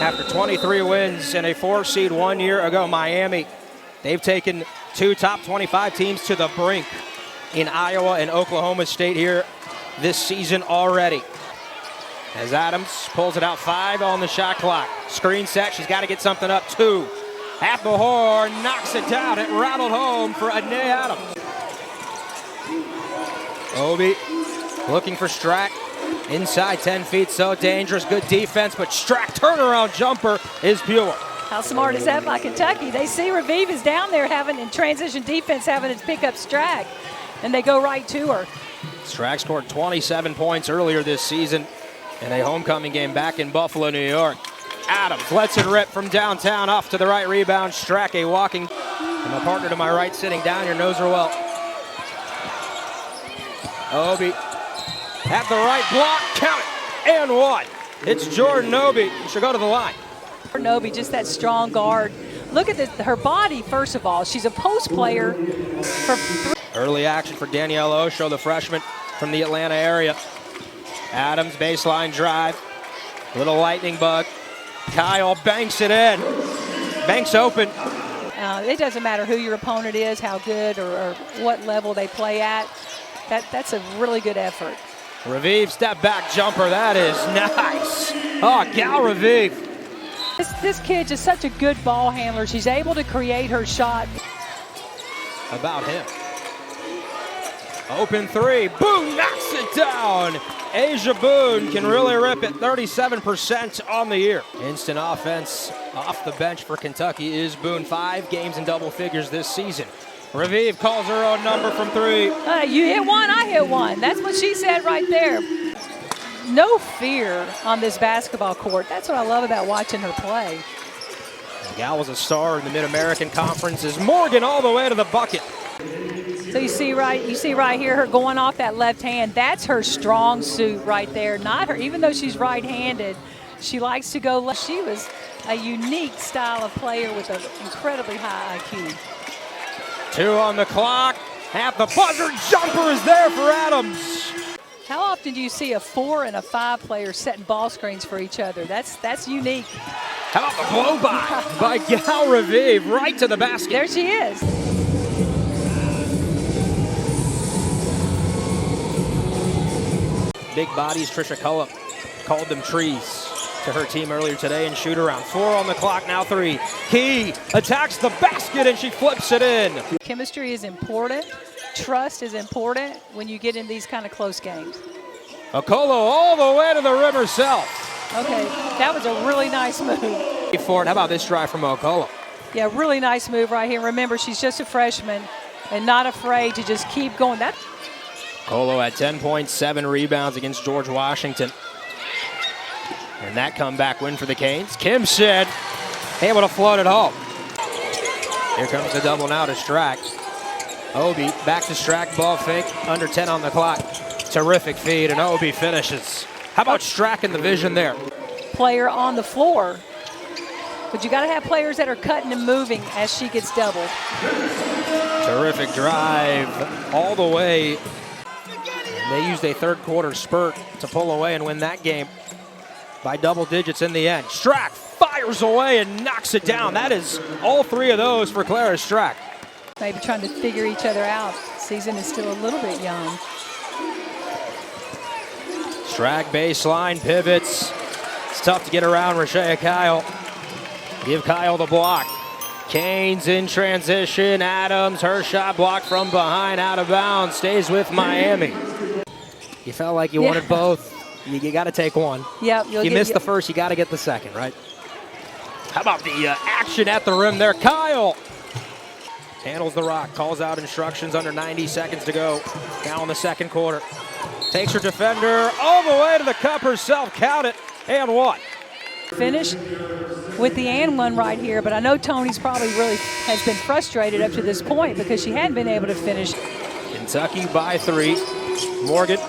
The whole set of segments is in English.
After 23 wins and a 4-seed 1 year ago, Miami, they've taken 2 top 25 teams to the brink in Iowa and Oklahoma State here this season already. As Adams pulls it out, 5 on the shot clock. Screen set, she's got to get something up, 2. At the horn, knocks it down. It rattled home for Ane Adams. Obi looking for Strack. Inside 10 feet, so dangerous. Good defense, but Strack turnaround jumper is pure. How smart is that by Kentucky? They see Raviv is down there in transition defense having to pick up Strack, and they go right to her. Strack scored 27 points earlier this season in a homecoming game back in Buffalo, New York. Adams lets it rip from downtown, off to the right rebound. Strack a walking, and my partner to my right sitting down here knows her well. Obi at the right block, count it, and 1. It's Jordan Obi. She'll go to the line. Jordan Obi, just that strong guard. Look at her body, first of all. She's a post player. Early action for Danielle Osho, the freshman from the Atlanta area. Adams, baseline drive. Little lightning bug. Kyle banks it in. Banks open. It doesn't matter who your opponent is, how good or what level they play at. That's a really good effort. Raviv step back jumper, that is nice. Oh, Gal Raviv. This kid is such a good ball handler. She's able to create her shot. About him. Open 3, Boone knocks it down. Asia Boone can really rip it, 37% on the year. Instant offense off the bench for Kentucky is Boone. 5 games in double figures this season. Raviv calls her own number from 3. You hit 1, I hit 1. That's what she said right there. No fear on this basketball court. That's what I love about watching her play. The gal was a star in the Mid-American Conference. Is Morgan all the way to the bucket. So you see right here her going off that left hand. That's her strong suit right there. Not her, even though she's right-handed, she likes to go left. She was a unique style of player with an incredibly high IQ. 2 on the clock. At the buzzer, jumper is there for Adams. How often do you see a 4 and a 5 player setting ball screens for each other? That's unique. How about the blow by Gal Raviv right to the basket? There she is. Big bodies, Trisha Cullop called them trees to her team earlier today and shoot around. 4 on the clock, now 3. Key attacks the basket and she flips it in. Chemistry is important. Trust is important when you get in these kind of close games. Okolo all the way to the rim herself. Okay, that was a really nice move. How about this drive from Okolo? Yeah, really nice move right here. Remember, she's just a freshman and not afraid to just keep going. Okolo had 10 points, 7 rebounds against George Washington. And that comeback win for the Canes. Kimson able to float it home. Here comes the double now to Strack. Obi back to Strack, ball fake, under 10 on the clock. Terrific feed, and Obi finishes. How about Strack in the vision there? Player on the floor. But you got to have players that are cutting and moving as she gets doubled. Terrific drive all the way. And they used a third quarter spurt to pull away and win that game by double digits in the end. Strack fires away and knocks it down. That is all 3 of those for Clara Strack. Maybe trying to figure each other out. Season is still a little bit young. Strack baseline, pivots. It's tough to get around Shaya Kyle. Give Kyle the block. Canes in transition. Adams, her shot blocked from behind, out of bounds. Stays with Miami. You felt like you wanted both. You got to take one. Yep. You missed the first, you got to get the second, right? How about the action at the rim there? Kyle handles the rock, calls out instructions, under 90 seconds to go. Now in the second quarter. Takes her defender all the way to the cup herself. Count it, and 1. Finish with the and 1 right here, but I know Tonie's probably really has been frustrated up to this point because she hadn't been able to finish. Kentucky by 3. Morgan,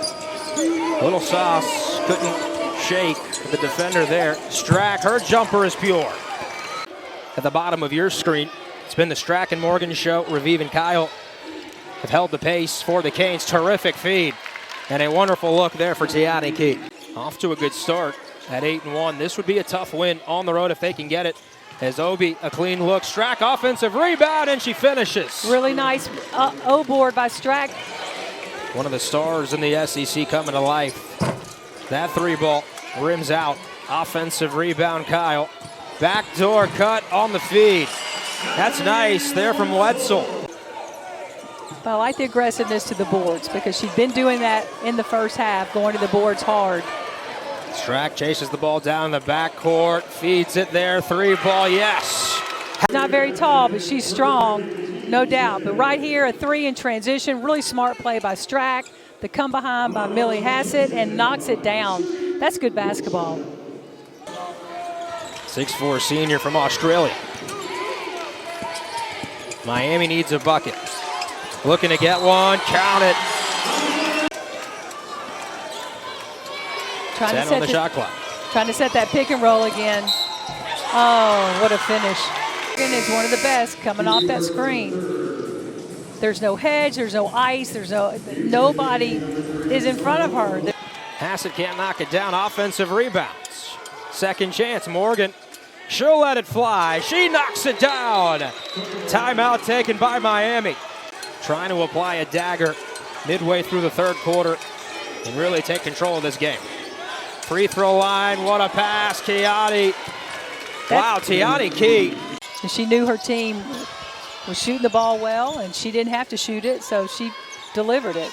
little sauce, couldn't shake the defender there. Strack, her jumper is pure. At the bottom of your screen, it's been the Strack and Morgan show. Raviv and Kyle have held the pace for the Canes. Terrific feed. And a wonderful look there for Tiani Key. Off to a good start. at 8-1. This would be a tough win on the road if they can get it. As Obi, a clean look. Strack, offensive rebound, and she finishes. Really nice O-board by Strack. One of the stars in the SEC coming to life. That three ball rims out. Offensive rebound, Kyle. Backdoor cut on the feed. That's nice there from Wetzel. But I like the aggressiveness to the boards because she's been doing that in the first half, going to the boards hard. Strack chases the ball down in the backcourt, feeds it there, three ball, yes. Not very tall, but she's strong, no doubt. But right here, a three in transition, really smart play by Strack. The come behind by Millie Hassett and knocks it down. That's good basketball. 6'4" senior from Australia. Miami needs a bucket. Looking to get one, count it. 10 on the shot clock. Trying to set that pick and roll again. Oh, what a finish. Morgan is one of the best coming off that screen. There's no hedge, there's no ice, nobody is in front of her. Hassett can't knock it down. Offensive rebounds. Second chance, Morgan. She'll let it fly. She knocks it down. Timeout taken by Miami. Trying to apply a dagger midway through the third quarter and really take control of this game. Free throw line, what a pass, Kiani. Wow, Tiani Key. She knew her team was shooting the ball well, and she didn't have to shoot it, so she delivered it.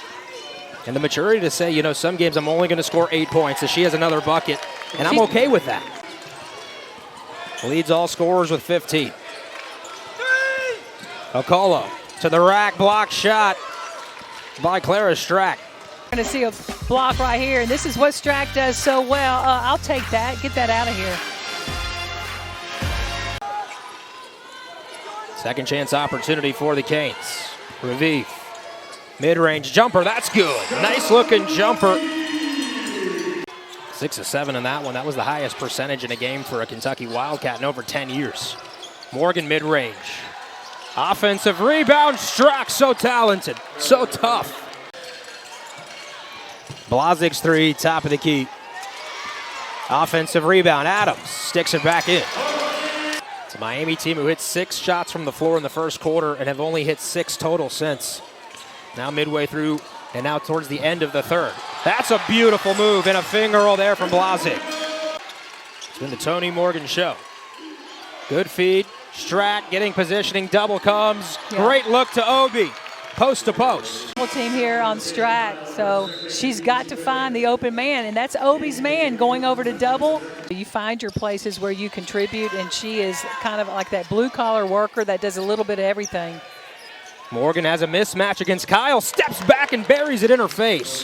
And the maturity to say, you know, some games I'm only going to score 8 points, so she has another bucket, and I'm okay with that. Leads all scorers with 15. Okolo to the rack, block shot by Clara Strack. Going to see a block right here, and this is what Strack does so well. I'll take that. Get that out of here. Second chance opportunity for the Canes. Raviv, mid-range jumper, that's good. Nice looking jumper. 6 of 7 in that one. That was the highest percentage in a game for a Kentucky Wildcat in over 10 years. Morgan mid-range. Offensive rebound, Strack, so talented, so tough. Blazik's three, top of the key. Offensive rebound, Adams sticks it back in. It's a Miami team who hit 6 shots from the floor in the first quarter and have only hit 6 total since. Now midway through and now towards the end of the third. That's a beautiful move and a finger roll there from Blazik. It's been the Tonie Morgan show. Good feed, Strack getting positioning, double comes. Yeah. Great look to Obi. Post to post. Team here on Strack, so she's got to find the open man, and that's Obi's man going over to double. You find your places where you contribute, and she is kind of like that blue-collar worker that does a little bit of everything. Morgan has a mismatch against Kyle, steps back and buries it in her face.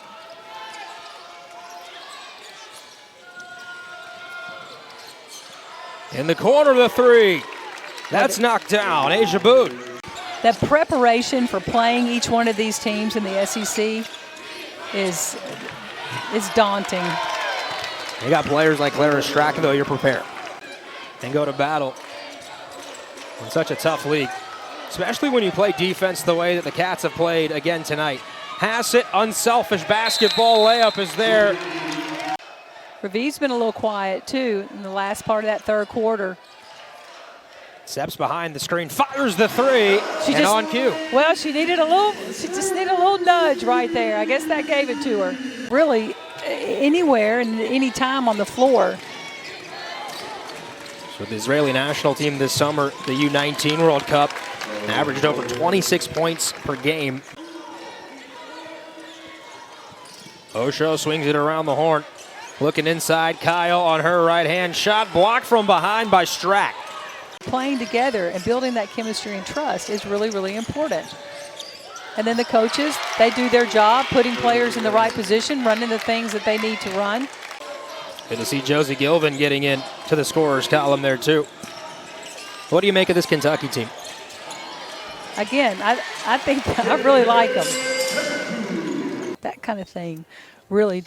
In the corner, the three. That's knocked down. Asia Boot. That preparation for playing each one of these teams in the SEC is daunting. You got players like Clara Strack, though, you're prepared. And go to battle in such a tough league, especially when you play defense the way that the Cats have played again tonight. Hassett, unselfish basketball layup is there. Raviv's been a little quiet, too, in the last part of that third quarter. Steps behind the screen, fires the three, and on cue. Well, she just needed a little nudge right there. I guess that gave it to her. Really, anywhere and any time on the floor. So the Israeli national team this summer, the U19 World Cup, averaged over 26 points per game. Osho swings it around the horn. Looking inside, Kyle on her right hand. Shot blocked from behind by Strack. Playing together and building that chemistry and trust is really, really important. And then the coaches, they do their job, putting players in the right position, running the things that they need to run. Good to see Josie Gilvin getting in to the scorers column there too. What do you make of this Kentucky team? Again, I think I really like them. That kind of thing really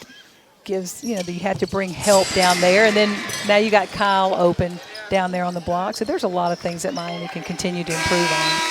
gives, you have to bring help down there. And then now you got Kyle open down there on the block. So there's a lot of things that Miami can continue to improve on.